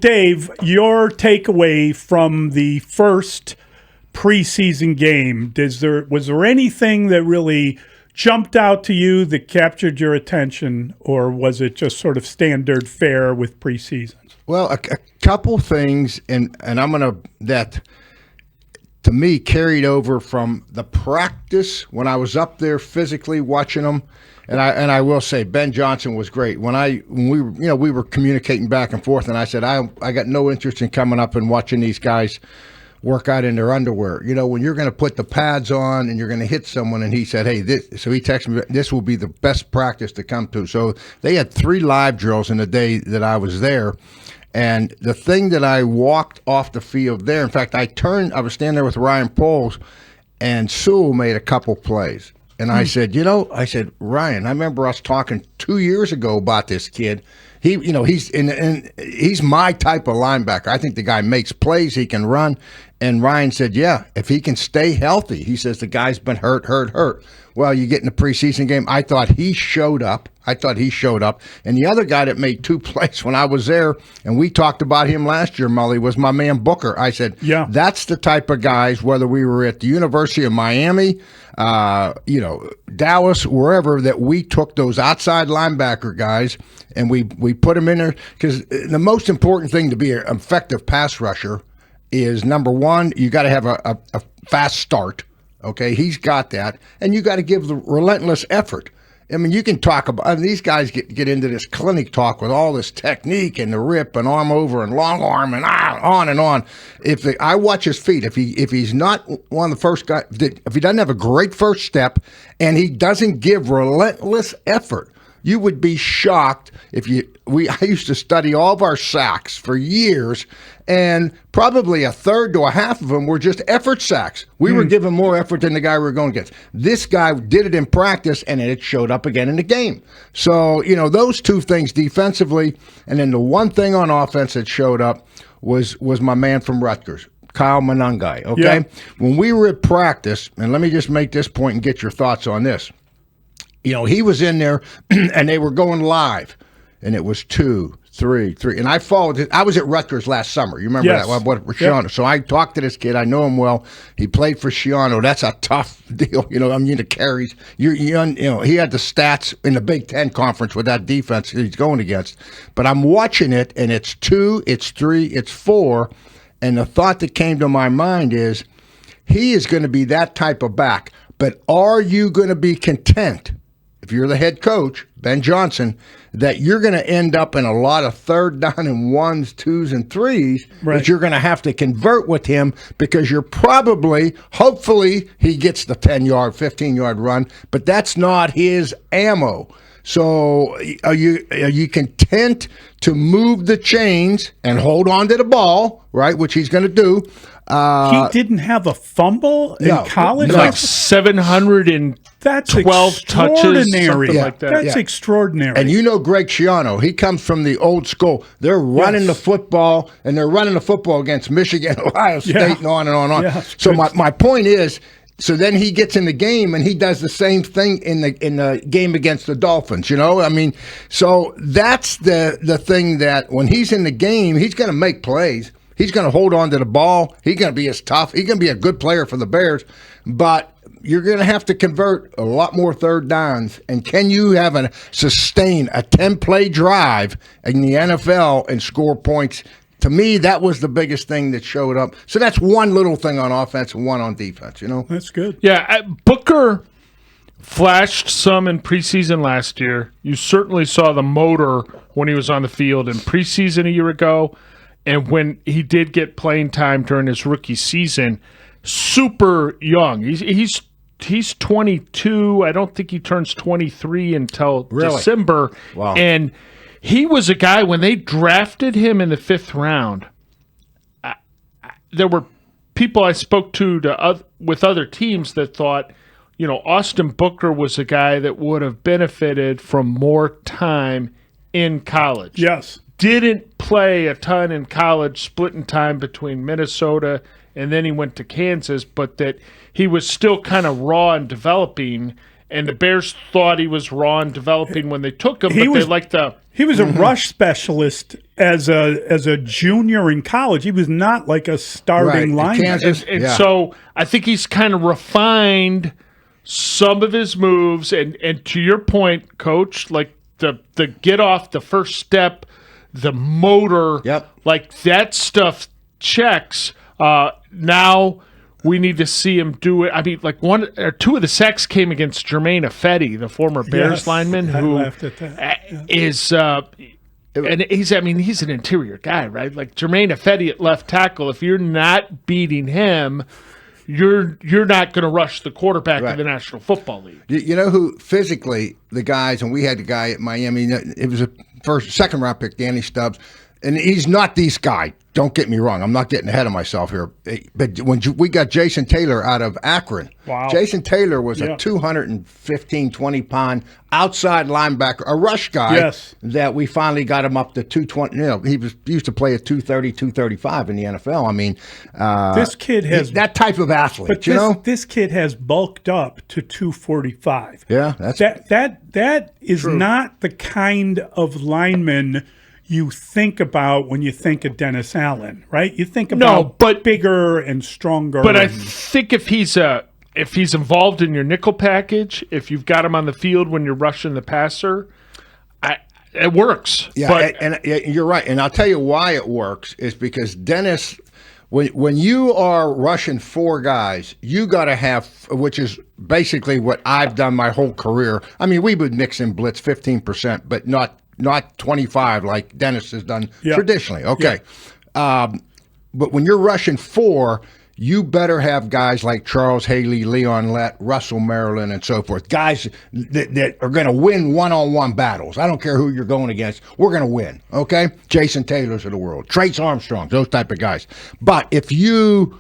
Dave, your takeaway from the first preseason game, was there anything that really jumped out to you that captured your attention, or was it just sort of standard fare with preseasons? Well, a couple things, and I'm going to, that to me carried over from the practice when I was up there physically watching them. And I will say Ben Johnson was great. When we were communicating back and forth, and I said I got no interest in coming up and watching these guys work out in their underwear. When you're going to put the pads on and you're going to hit someone, and he said, hey, so he texted me, this will be the best practice to come to. So they had 3 live drills in the day that I was there. And the thing that I walked off the field there, in fact, I was standing there with Ryan Poles, and Sewell made a couple plays. And I said, Ryan, I remember us talking 2 years ago about this kid. He's my type of linebacker. I think the guy makes plays. He can run. And Ryan said, yeah, if he can stay healthy. He says the guy's been hurt. Well, you get in the preseason game. I thought he showed up. And the other guy that made 2 plays when I was there, and we talked about him last year, Mully, was my man Booker. I said, yeah, that's the type of guys, whether we were at the University of Miami, Dallas, wherever, that we took those outside linebacker guys and we put them in there. Because the most important thing to be an effective pass rusher is, number one, you got to have a fast start. Okay, he's got that, and you got to give the relentless effort. I mean, you can talk about these guys get into this clinic talk with all this technique and the rip and arm over and long arm and on and on. I watch his feet, if he's not one of the first guys, if he doesn't have a great first step and he doesn't give relentless effort, you would be shocked I used to study all of our sacks for years, and probably a third to a half of them were just effort sacks. We were giving more effort than the guy we were going against. This guy did it in practice, and it showed up again in the game. So, those 2 things defensively, and then the one thing on offense that showed up was my man from Rutgers, Kyle Monangai, okay? Yeah. When we were at practice, and let me just make this point and get your thoughts on this. He was in there, and they were going live, and it was 2, 3. And I followed it. I was at Rutgers last summer. You remember that? What Shiano. Yep. So I talked to this kid. I know him well. He played for Shiano. That's a tough deal. The carries. He had the stats in the Big Ten conference with that defense he's going against. But I'm watching it, and it's 2, it's 3, it's 4. And the thought that came to my mind is, he is going to be that type of back. But are you going to be content, if you're the head coach, Ben Johnson, that you're going to end up in a lot of 3rd down and 1s, 2s, and 3s, right, that you're going to have to convert with him, because you're hopefully he gets the 10-yard, 15-yard run, but that's not his ammo. So are you content to move the chains and hold on to the ball, right, which he's going to do? He didn't have a fumble in college? Like 712 touches, something like that. That's extraordinary. And Greg Schiano, he comes from the old school. They're running the football, and they're running the football against Michigan, Ohio State, and on and on and on. Yeah, so my point is, so then he gets in the game, and he does the same thing in the game against the Dolphins, I mean, so that's the thing, that when he's in the game, he's going to make plays. He's going to hold on to the ball. He's going to be as tough. He's going to be a good player for the Bears. But you're going to have to convert a lot more 3rd downs. And can you sustain a 10-play drive in the NFL and score points? To me, that was the biggest thing that showed up. So that's one little thing on offense and one on defense, That's good. Yeah, Booker flashed some in preseason last year. You certainly saw the motor when he was on the field in preseason a year ago. And when he did get playing time during his rookie season, super young. He's 22. I don't think he turns 23 until December. Wow. And he was a guy, when they drafted him in the 5th round, there were people I spoke to with other teams that thought, Austin Booker was a guy that would have benefited from more time in college. Yes. Didn't play a ton in college, splitting time between Minnesota and then he went to Kansas, but that he was still kind of raw and developing, and the Bears thought he was raw and developing when they took him, but they liked the He was a rush specialist as a junior in college. He was not like a starting lineman. Kansas. And so I think he's kind of refined some of his moves. And to your point, Coach, like the get off, the first step, the motor, like that stuff checks. Now we need to see him do it. I mean, like one or two of the sacks came against Jermaine Ifedi, the former Bears lineman, who is and he's an interior guy, right? Like Jermaine Ifedi at left tackle. If you're not beating him, you're not going to rush the quarterback in the National Football League. You know who physically the guys, and we had the guy at Miami. It was a second round pick, Danny Stubbs. And he's not this guy. Don't get me wrong. I'm not getting ahead of myself here. But when we got Jason Taylor out of Akron, Jason Taylor was a 215, 20-pound outside linebacker, a rush guy that we finally got him up to 220. You know, he used to play at 230, 235 in the NFL. I mean, this kid has that type of athlete. But this kid has bulked up to 245. Yeah, that is true. Not the kind of lineman you think about when you think of Dennis Allen, right? You think about bigger and stronger. But I think if he's involved in your nickel package, if you've got him on the field when you're rushing the passer, it works. Yeah, but, and you're right. And I'll tell you why it works is because Dennis, when you are rushing four guys, you got to have, which is basically what I've done my whole career. I mean, we would mix in blitz 15%, but not 25 like Dennis has done traditionally. Okay. But when you're rushing four, you better have guys like Charles Haley, Leon Lett, Russell Maryland, and so forth. Guys that are going to win one-on-one battles. I don't care who you're going against. We're going to win. Okay? Jason Taylors of the world. Trace Armstrong, those type of guys. But if you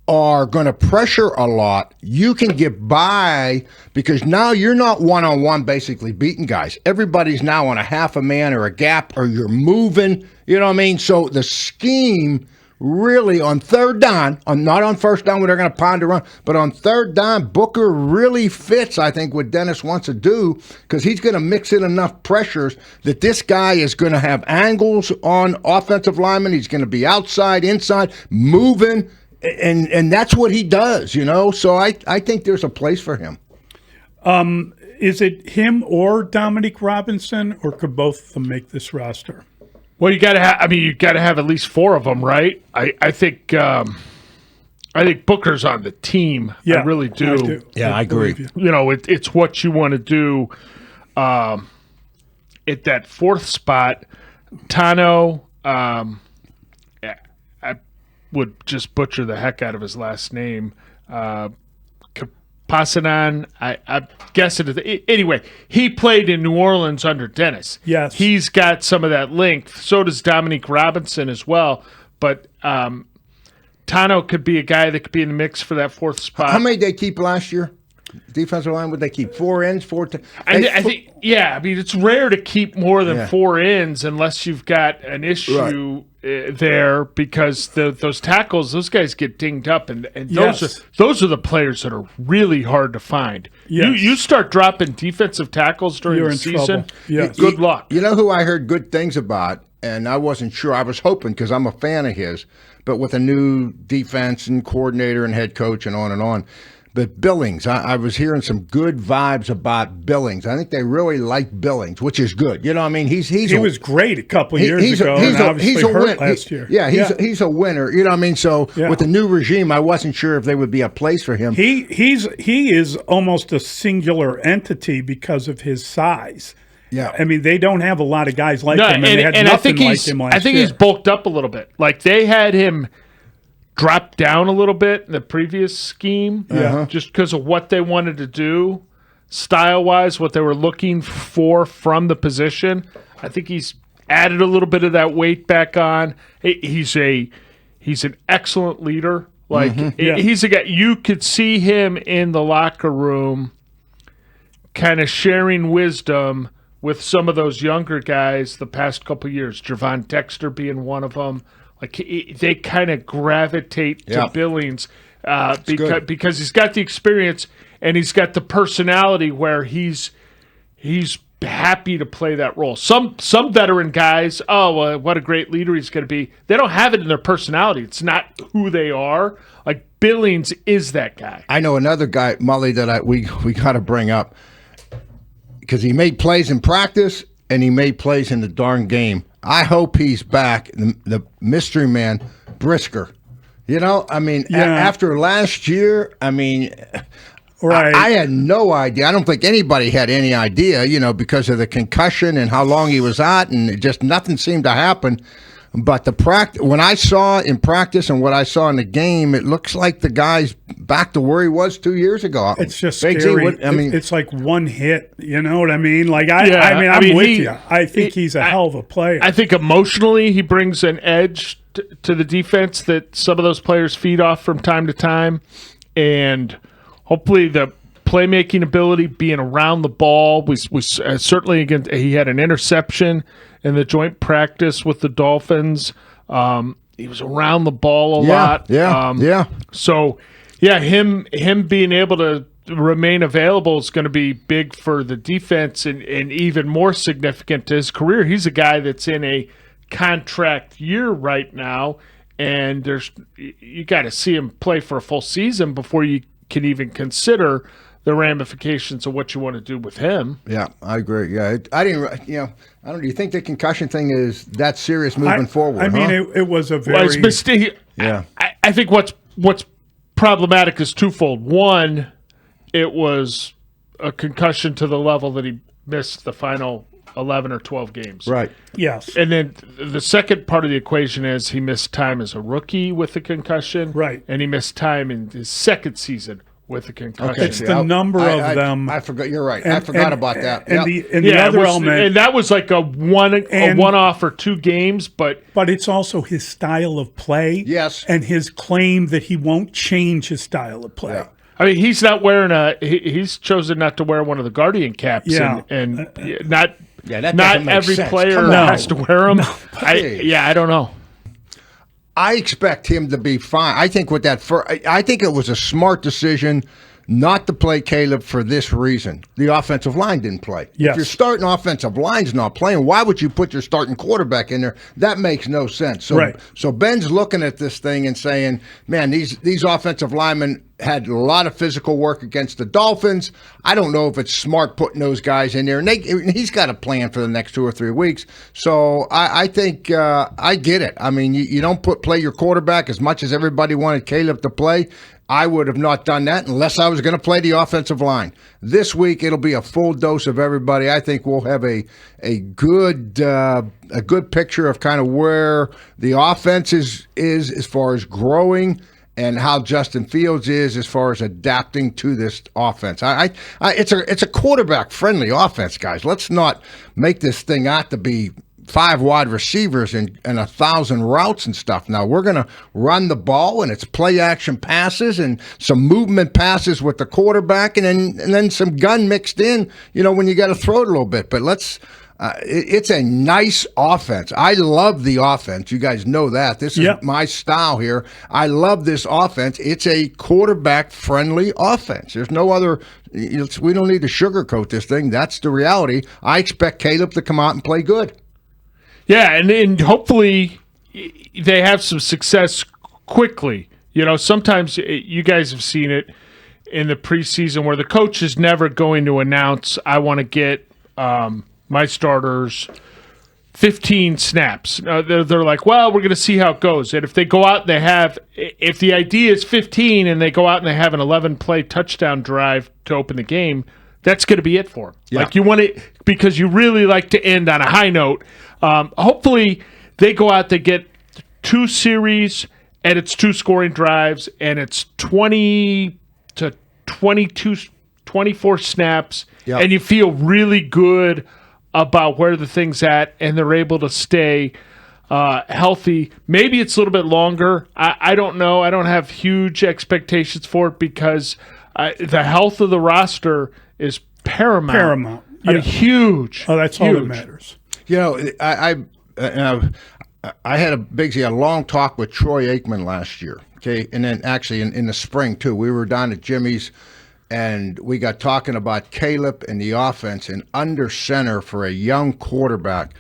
are going to pressure a lot, you can get by because now you're not one-on-one basically beating guys. Everybody's now on a half a man or a gap or you're moving, you know what I mean? So the scheme really on third down, not on first down where they're going to pound a run, but on third down, Booker really fits, I think, what Dennis wants to do because he's going to mix in enough pressures that this guy is going to have angles on offensive linemen. He's going to be outside, inside, moving. And that's what he does, you know. So I think there's a place for him. Is it him or Dominique Robinson, or could both of them make this roster? Well, you got to have. I mean, you got to have at least four of them, right? I think Booker's on the team. Yeah, I really do. I do. Yeah, I agree. You know, it's what you want to do at that fourth spot. Tano. Would just butcher the heck out of his last name. Pasanan, I guess it is. Anyway, he played in New Orleans under Dennis. Yes. He's got some of that length. So does Dominique Robinson as well. But Tano could be a guy that could be in the mix for that fourth spot. How many did they keep last year? Defensive line, would they keep 4 ends, 4? I think, I mean, it's rare to keep more than 4 ends unless you've got an issue there because those tackles, those guys get dinged up, and those are the players that are really hard to find. Yes. You start dropping defensive tackles during the season, good luck. You know who I heard good things about, and I wasn't sure. I was hoping because I'm a fan of his, but with a new defense and coordinator and head coach and on. But Billings, I was hearing some good vibes about Billings. I think they really like Billings, which is good. You know what I mean? He was great a couple of years ago, and obviously hurt last year. He's a winner. You know what I mean? So with the new regime, I wasn't sure if there would be a place for him. He is almost a singular entity because of his size. Yeah, I mean, they don't have a lot of guys like him, and they had nothing like him last year. I think he's bulked up a little bit. Like they had him dropped down a little bit in the previous scheme just because of what they wanted to do style-wise, what they were looking for from the position. I think he's added a little bit of that weight back on. He's an excellent leader. Like he's a guy, you could see him in the locker room kind of sharing wisdom with some of those younger guys the past couple of years, Javon Dexter being one of them. Like they kind of gravitate to Billings because he's got the experience and he's got the personality where he's happy to play that role. Some veteran guys, what a great leader he's going to be. They don't have it in their personality. It's not who they are. Like Billings is that guy. I know another guy, Mully, that we got to bring up because he made plays in practice and he made plays in the darn game. I hope he's back. The mystery man, Brisker. After last year, Right. I had no idea. I don't think anybody had any idea, because of the concussion and how long he was out, and just nothing seemed to happen. But when I saw in practice and what I saw in the game, it looks like the guy's back to where he was 2 years ago. It's just Biggsy, scary. It's like one hit. You know what I mean? Like I'm with you. I think he's a hell of a player. I think emotionally he brings an edge to the defense that some of those players feed off from time to time, and hopefully the playmaking ability, being around the ball, was certainly against. He had an interception in the joint practice with the Dolphins. He was around the ball a lot. Yeah. So, him being able to remain available is going to be big for the defense and even more significant to his career. He's a guy that's in a contract year right now, and you got to see him play for a full season before you can even consider the ramifications of what you want to do with him. Yeah, I agree. Yeah, I didn't. I don't. Do you think the concussion thing is that serious moving forward? It was a very. Well, it's mistake. Yeah. I think what's problematic is twofold. One, it was a concussion to the level that he missed the final 11 or 12 games. Right. Yes. And then the second part of the equation is he missed time as a rookie with the concussion. Right. And he missed time in his second season with the concussion. Okay. It's the number of them. I forgot. You're right. I forgot about that. And the other element. And that was like a one-off or 2 games, but it's also his style of play. Yes. And his claim that he won't change his style of play. Yeah. I mean, he's not wearing he's chosen not to wear one of the Guardian caps. Yeah. And not. Yeah, that not doesn't make every sense. player Come on. has to wear them. I don't know. I expect him to be fine. I think with that, I think it was a smart decision not to play Caleb for this reason. The offensive line didn't play. Yes. If your starting offensive line's not playing, why would you put your starting quarterback in there? That makes no sense. So Ben's looking at this thing and saying, man, these offensive linemen had a lot of physical work against the Dolphins. I don't know if it's smart putting those guys in there. And he's got a plan for the next 2 or 3 weeks. So I think I get it. I mean, you don't play your quarterback as much as everybody wanted Caleb to play. I would have not done that unless I was going to play the offensive line. This week, it'll be a full dose of everybody. I think we'll have a good picture of kind of where the offense is as far as growing and how Justin Fields is as far as adapting to this offense. It's a quarterback-friendly offense, guys. Let's not make this thing out to be 5 wide receivers and 1,000 routes and stuff. Now we're going to run the ball, and it's play action passes and some movement passes with the quarterback, and then some gun mixed in. When you got to throw it a little bit. But it's a nice offense. I love the offense. You guys know that. This is my style here. I love this offense. It's a quarterback-friendly offense. There's no other. We don't need to sugarcoat this thing. That's the reality. I expect Caleb to come out and play good. Yeah, and hopefully they have some success quickly. Sometimes you guys have seen it in the preseason where the coach is never going to announce, I want to get my starters 15 snaps. They're like, well, we're going to see how it goes. And if they go out and if the idea is 15 and they go out and they have an 11-play touchdown drive to open the game, that's going to be it for them. Yeah. Like you want it because you really like to end on a high note. Hopefully they go out, they get 2 series, and it's 2 scoring drives, and it's 20 to 22, 24 snaps, and you feel really good about where the thing's at, and they're able to stay healthy. Maybe it's a little bit longer. I don't know. I don't have huge expectations for it because the health of the roster is paramount. I mean, huge. Oh, that's huge. all that matters. I had a long talk with Troy Aikman last year. Okay, and then actually in the spring too, we were down at Jimmy's and we got talking about Caleb and the offense and under center for a young quarterback.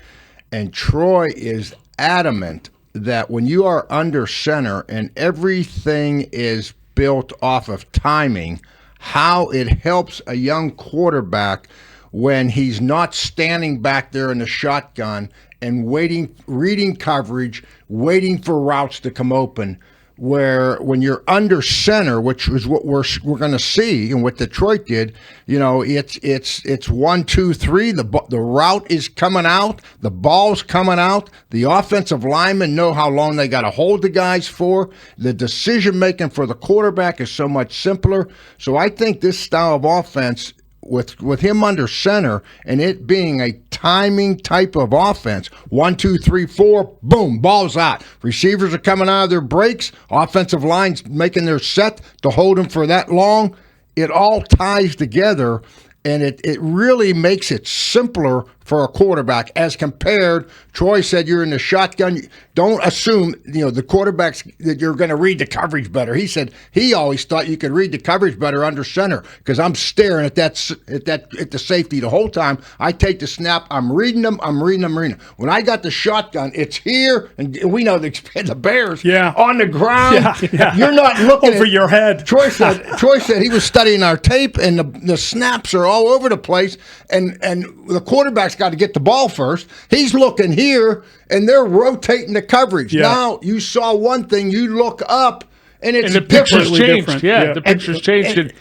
And Troy is adamant that when you are under center and everything is built off of timing, how it helps a young quarterback when he's not standing back there in the shotgun and waiting, reading coverage, waiting for routes to come open. Where when you're under center, which is what we're going to see, and what Detroit did, it's 1, 2, 3. The route is coming out, the ball's coming out. The offensive linemen know how long they got to hold the guys for. The decision making for the quarterback is so much simpler. So I think this style of offense, with him under center and it being a timing type of offense, 1, 2, 3, 4, boom, ball's out. Receivers are coming out of their breaks. Offensive line's making their set to hold him for that long. It all ties together, and it really makes it simpler for a quarterback as compared. Troy said you're in the shotgun. Don't assume the quarterbacks that you're going to read the coverage better. He said he always thought you could read the coverage better under center because I'm staring at the safety the whole time. I take the snap. I'm reading them. When I got the shotgun, it's here, and we know the Bears on the ground. Yeah. You're not looking over your head. Troy said he was studying our tape, and the snaps are all over the place, and the quarterback's got to get the ball first. He's looking here, and they're rotating the coverage. Yeah. Now you saw one thing, you look up, and it's the picture's changed. different. Yeah, the picture's changed.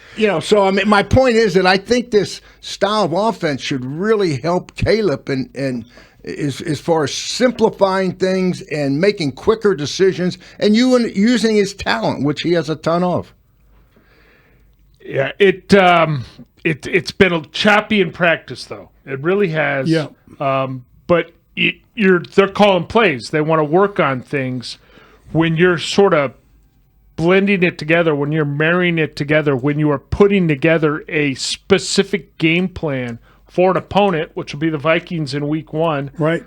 So I mean, my point is that I think this style of offense should really help Caleb and as far as simplifying things and making quicker decisions and using his talent, which he has a ton of. Yeah, it's been choppy in practice, though. It really has. Yeah. But they're calling plays. They want to work on things. When you're sort of blending it together, when you're marrying it together, when you are putting together a specific game plan for an opponent, which will be the Vikings in Week 1, Right.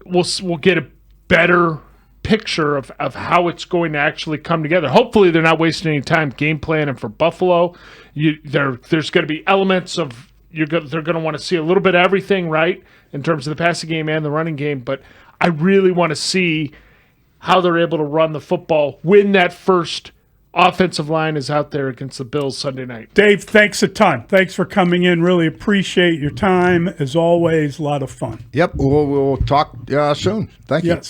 we'll get a better picture of how it's going to actually come together. Hopefully they're not wasting any time game planning for Buffalo. There's going to be elements of they're going to want to see a little bit of everything, right, in terms of the passing game and the running game. But I really want to see how they're able to run the football when that first offensive line is out there against the Bills Sunday night. Dave, thanks a ton. Thanks for coming in. Really appreciate your time. As always, a lot of fun. Yep, we'll talk soon. Thank you. Yes.